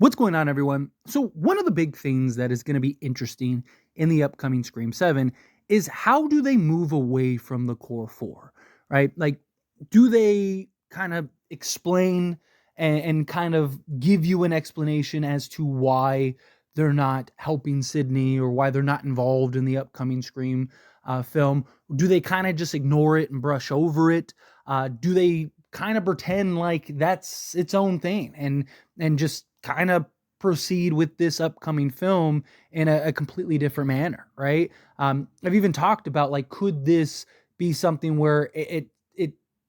What's going on, everyone? So, one of the big things that is going to be interesting in the upcoming Scream 7 is how do they move away from the core four, right? Like, do they kind of explain and kind of give you an explanation as to why they're not helping Sydney or why they're not involved in the upcoming Scream film? Do they kind of just ignore it and brush over it? Do they kind of pretend like that's its own thing and just kind of proceed with this upcoming film in a completely different manner, right? I've even talked about like, could this be something where it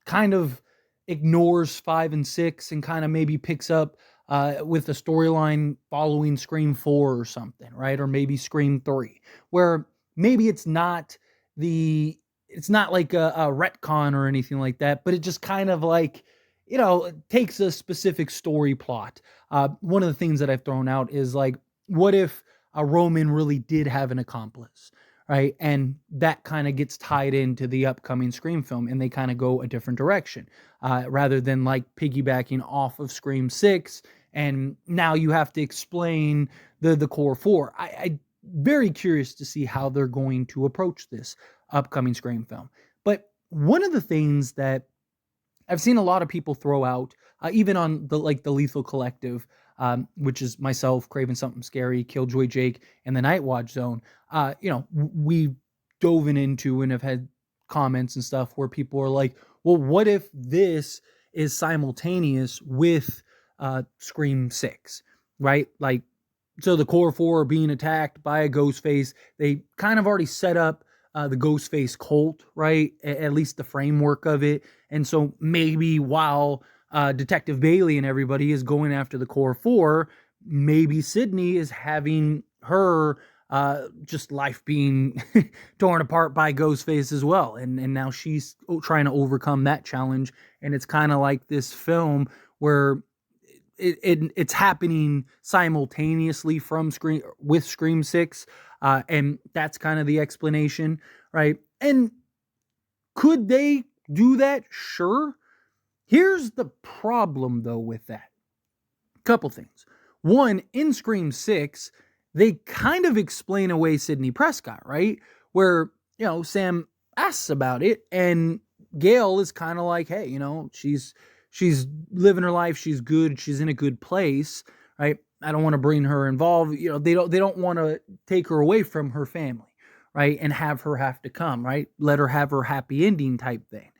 kind of ignores 5 and 6 and kind of maybe picks up with a storyline following Scream 4 or something, right? Or maybe Scream 3, where maybe it's not like a retcon or anything like that, but it just kind of like, takes a specific story plot. One of the things that I've thrown out is like, what if a Roman really did have an accomplice, right? And that kind of gets tied into the upcoming Scream film, and they kind of go a different direction, rather than like piggybacking off of Scream 6. And now you have to explain the core four. I very curious to see how they're going to approach this upcoming Scream film. But one of the things that I've seen a lot of people throw out, even on the Lethal Collective, which is myself, Craven Something Scary, Killjoy Jake, and the Night Watch Zone. We dove into and have had comments and stuff where people are like, "Well, what if this is simultaneous with Scream 6, right? Like, so the core four are being attacked by a Ghostface. They kind of already set up the Ghostface cult, right? At least the framework of it. And so maybe while Detective Bailey and everybody is going after the core four, maybe Sydney is having her just life being torn apart by Ghostface as well. And now she's trying to overcome that challenge. And it's kind of like this film where it's happening simultaneously from Scream 6, and that's kind of the explanation, right? And could they do that? Sure. Here's the problem though with that. Couple things. One, in Scream 6, they kind of explain away Sidney Prescott, right? Where, Sam asks about it and Gail is kind of like, hey, she's living her life, she's good, she's in a good place, right? I don't want to bring her involved. They don't want to take her away from her family, right? And have her have to come, right? Let her have her happy ending type thing.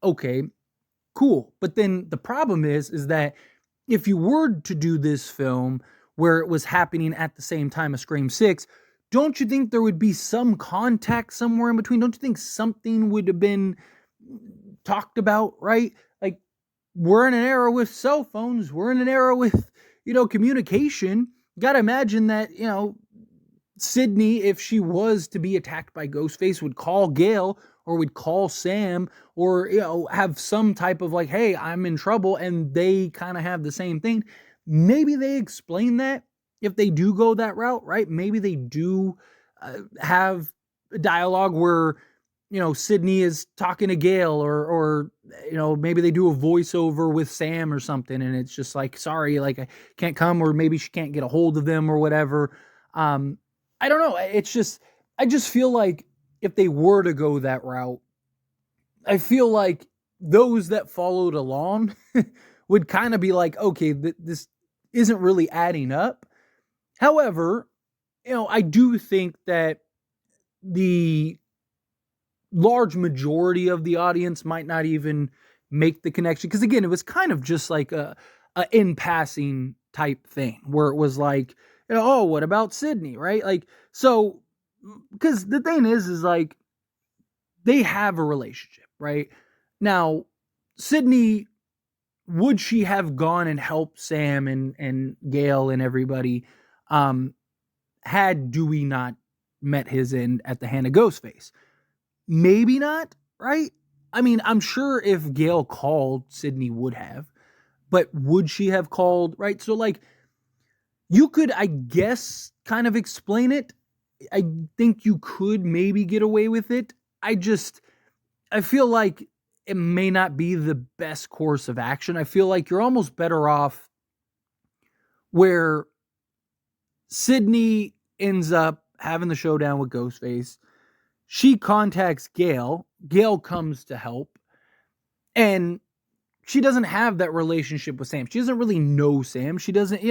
Okay, cool. But then the problem is that if you were to do this film where it was happening at the same time as Scream 6, don't you think there would be some contact somewhere in between? Don't you think something would have been talked about, right? Like, we're in an era with cell phones. We're in an era with, communication. You got to imagine that, Sydney, if she was to be attacked by Ghostface, would call Gail or would call Sam or, have some type of like, hey, I'm in trouble. And they kind of have the same thing. Maybe they explain that if they do go that route, right? Maybe they do have a dialogue where, Sydney is talking to Gail or maybe they do a voiceover with Sam or something. And it's just like, sorry, like I can't come, or maybe she can't get a hold of them or whatever. I don't know. I just feel like if they were to go that route, I feel like those that followed along would kind of be like, okay, this isn't really adding up. However, I do think that the large majority of the audience might not even make the connection. Because again, it was kind of just like a in passing type thing where it was like, oh, what about Sydney, right? Like, so, because the thing is like, they have a relationship, right? Now, Sydney, would she have gone and helped Sam and Gail and everybody had Dewey not met his end at the hand of Ghostface? Maybe not, right? I mean, I'm sure if Gail called, Sydney would have, but would she have called, right? So like, you could, I guess, kind of explain it. I think you could maybe get away with it. I feel like it may not be the best course of action. I feel like you're almost better off where Sydney ends up having the showdown with Ghostface. She contacts Gale. Gale comes to help. And she doesn't have that relationship with Sam. She doesn't really know Sam. She doesn't,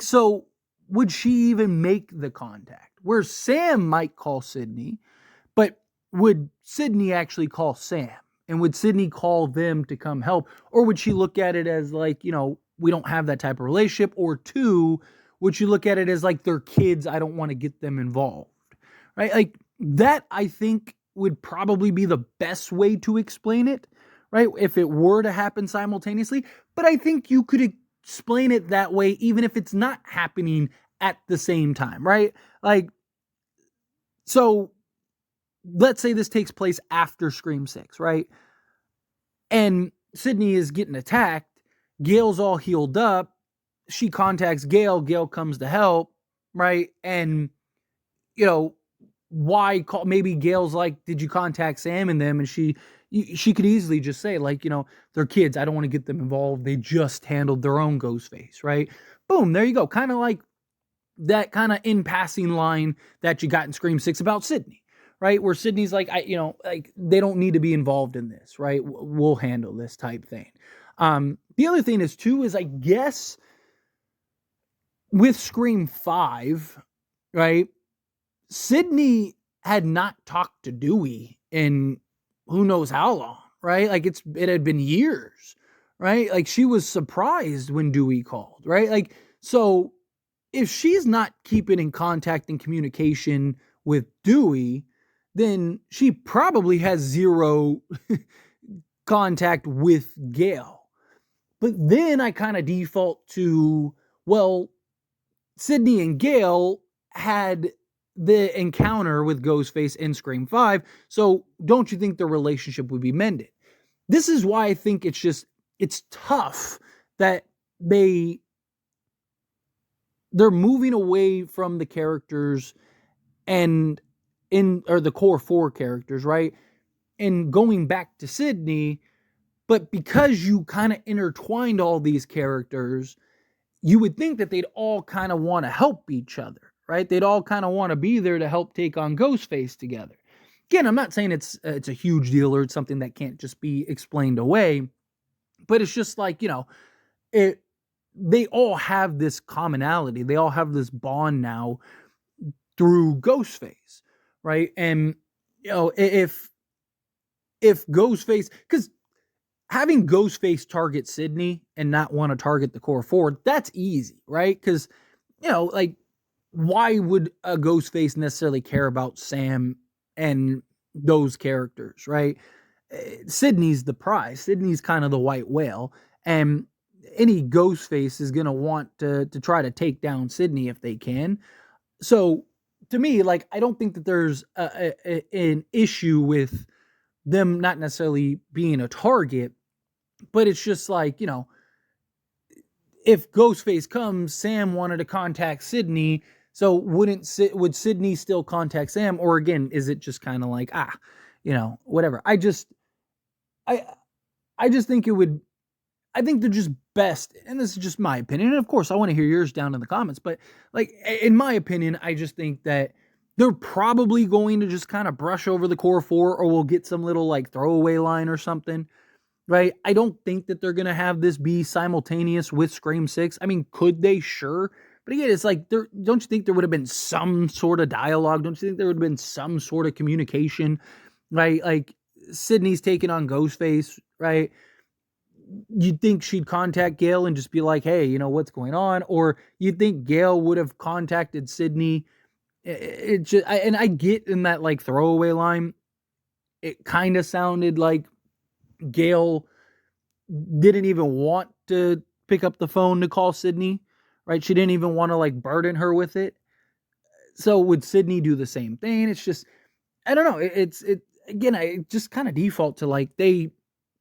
so would she even make the contact? Where Sam might call Sydney, but would Sydney actually call Sam? And would Sydney call them to come help? Or would she look at it as like, we don't have that type of relationship? Or two, would she look at it as like they're kids, I don't want to get them involved? Right? Like that, I think, would probably be the best way to explain it, right? If it were to happen simultaneously. But I think you could explain it that way, even if it's not happening at the same time, right? Like, so let's say this takes place after Scream 6, right? And Sydney is getting attacked. Gale's all healed up. She contacts Gale. Gale comes to help, right? And, why call? Maybe Gale's like, did you contact Sam and them? And she could easily just say, like, they're kids. I don't want to get them involved. They just handled their own Ghostface, right? Boom, there you go. Kind of like that kind of in passing line that you got in Scream 6 about Sydney, right? Where Sydney's like, like they don't need to be involved in this, right? We'll handle this type thing. The other thing is too, is I guess with Scream 5, right? Sydney had not talked to Dewey in who knows how long, right? Like it had been years, right? Like she was surprised when Dewey called, right? Like, so if she's not keeping in contact and communication with Dewey, then she probably has zero contact with Gale. But then I kind of default to, well, Sydney and Gale had the encounter with Ghostface in Scream 5, so don't you think their relationship would be mended? This is why I think it's tough that they're moving away from the characters or the core 4 characters, right? And going back to Sydney, but because you kind of intertwined all these characters, you would think that they'd all kind of want to help each other, right? They'd all kind of want to be there to help take on Ghostface together. Again, I'm not saying it's a huge deal or it's something that can't just be explained away, but it's just like, they all have this commonality. They all have this bond now through Ghostface, right? And, if Ghostface, because having Ghostface target Sydney and not want to target the core 4, that's easy, right? Because, like, why would a Ghostface necessarily care about Sam and those characters, right? Sydney's the prize. Sydney's kind of the white whale. And any Ghostface is going to want to try to take down Sydney if they can. So, to me, like, I don't think that there's an issue with them not necessarily being a target, but it's just like, if Ghostface comes, Sam wanted to contact Sydney, so would Sydney still contact Sam? Or again, is it just kind of like, whatever. I just think I think they're just best, and this is just my opinion, and of course I want to hear yours down in the comments, but like, in my opinion, I just think that they're probably going to just kind of brush over the core 4, or we'll get some little like throwaway line or something, right? I don't think that they're going to have this be simultaneous with Scream 6. I mean, could they? Sure. But again, it's like, don't you think there would have been some sort of dialogue? Don't you think there would have been some sort of communication, right? Like, Sydney's taking on Ghostface, right? You'd think she'd contact Gale and just be like, hey, what's going on? Or you'd think Gale would have contacted Sydney. It just, and I get in that like throwaway line, it kind of sounded like Gale didn't even want to pick up the phone to call Sydney, right? She didn't even want to like burden her with it. So would Sydney do the same thing? It's just, I don't know. Again, I just kind of default to like, they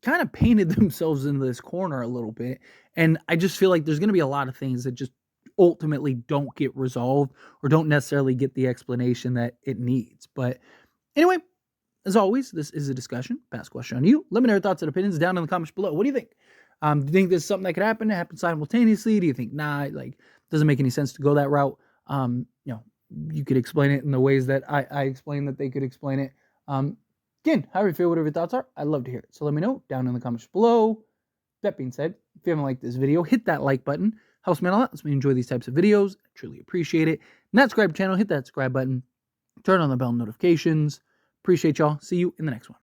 kind of painted themselves into this corner a little bit. And I just feel like there's going to be a lot of things that just ultimately don't get resolved or don't necessarily get the explanation that it needs. But anyway, as always, this is a discussion. Pass question on you. Let me know your thoughts and opinions down in the comments below. What do you think? Do you think this is something that could happen simultaneously? Do you think, nah, like, doesn't make any sense to go that route? You could explain it in the ways that I explained that they could explain it. Again, however you feel, whatever your thoughts are, I'd love to hear it. So let me know down in the comments below. That being said, if you haven't liked this video, hit that like button. Helps me out a lot. Lets me enjoy these types of videos. I truly appreciate it. Not subscribe to the channel, hit that subscribe button. Turn on the bell notifications. Appreciate y'all. See you in the next one.